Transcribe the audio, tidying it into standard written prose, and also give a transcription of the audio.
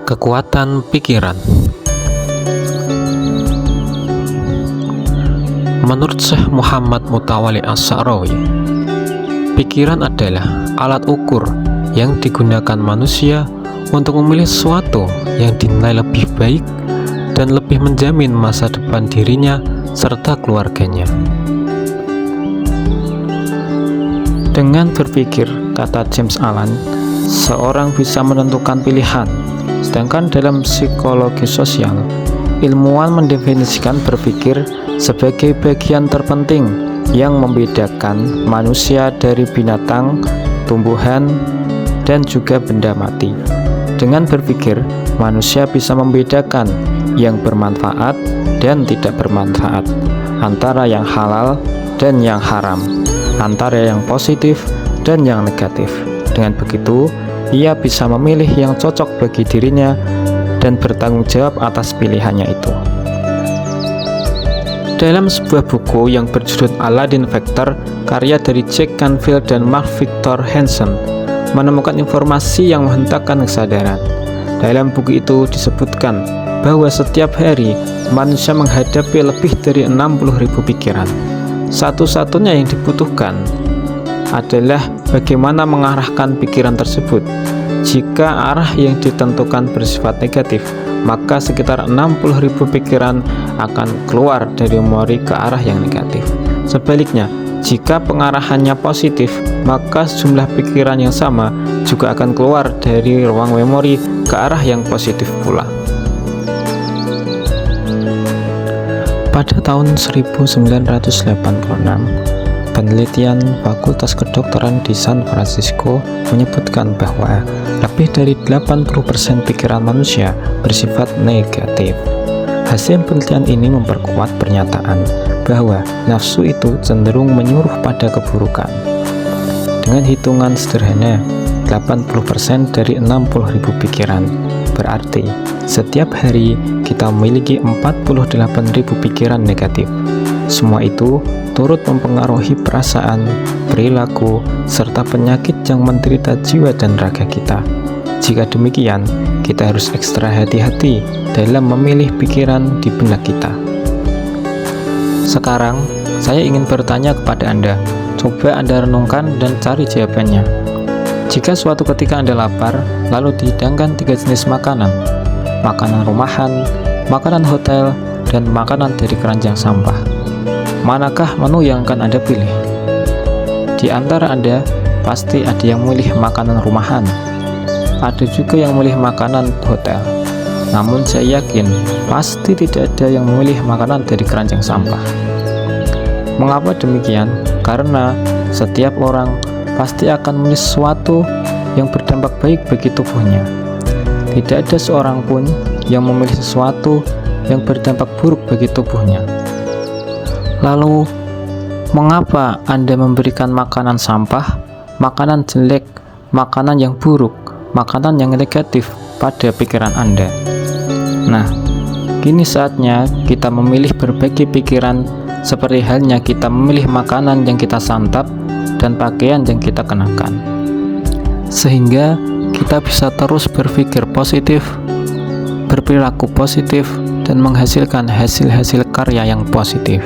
Kekuatan pikiran. Menurut Syekh Muhammad Mutawalli Asy'arawi, pikiran adalah alat ukur yang digunakan manusia untuk memilih sesuatu yang dinilai lebih baik dan lebih menjamin masa depan dirinya serta keluarganya. Dengan berpikir, kata James Allen, seorang bisa menentukan pilihan. Sedangkan dalam psikologi sosial, ilmuwan mendefinisikan berpikir sebagai bagian terpenting yang membedakan manusia dari binatang, tumbuhan, dan juga benda mati. Dengan berpikir, manusia bisa membedakan yang bermanfaat dan tidak bermanfaat, antara yang halal dan yang haram, antara yang positif dan yang negatif. Dengan begitu, ia bisa memilih yang cocok bagi dirinya dan bertanggung jawab atas pilihannya itu. Dalam sebuah buku yang berjudul Aladdin Factor, karya dari Jack Canfield dan Mark Victor Hansen, menemukan informasi yang menghentakkan kesadaran. Dalam buku itu disebutkan bahwa setiap hari manusia menghadapi lebih dari 60.000 pikiran. Satu-satunya yang dibutuhkan adalah bagaimana mengarahkan pikiran tersebut. Jika arah yang ditentukan bersifat negatif, maka sekitar 60.000 pikiran akan keluar dari memori ke arah yang negatif. Sebaliknya, jika pengarahannya positif, maka jumlah pikiran yang sama juga akan keluar dari ruang memori ke arah yang positif pula. Pada tahun 1986, penelitian Fakultas Kedokteran di San Francisco menyebutkan bahwa lebih dari 80% pikiran manusia bersifat negatif. Hasil penelitian ini memperkuat pernyataan bahwa nafsu itu cenderung menyuruh pada keburukan. Dengan hitungan sederhana, 80% dari 60.000 pikiran berarti setiap hari kita memiliki 48.000 pikiran negatif. Semua itu turut mempengaruhi perasaan, perilaku, serta penyakit yang menderita jiwa dan raga kita. Jika demikian, kita harus ekstra hati-hati dalam memilih pikiran di benak kita. Sekarang, saya ingin bertanya kepada Anda. Coba Anda renungkan dan cari jawabannya. Jika suatu ketika Anda lapar, lalu dihidangkan 3 jenis makanan: makanan rumahan, makanan hotel, dan makanan dari keranjang sampah, manakah menu yang akan Anda pilih? Di antara Anda, pasti ada yang memilih makanan rumahan. Ada juga yang memilih makanan hotel. Namun saya yakin, pasti tidak ada yang memilih makanan dari keranjang sampah. Mengapa demikian? Karena setiap orang pasti akan memilih sesuatu yang berdampak baik bagi tubuhnya. Tidak ada seorang pun yang memilih sesuatu yang berdampak buruk bagi tubuhnya. Lalu, mengapa Anda memberikan makanan sampah, makanan jelek, makanan yang buruk, makanan yang negatif pada pikiran Anda? Nah, kini saatnya kita memilih berbagai pikiran, seperti halnya kita memilih makanan yang kita santap dan pakaian yang kita kenakan, sehingga kita bisa terus berpikir positif, berperilaku positif, dan menghasilkan hasil-hasil karya yang positif.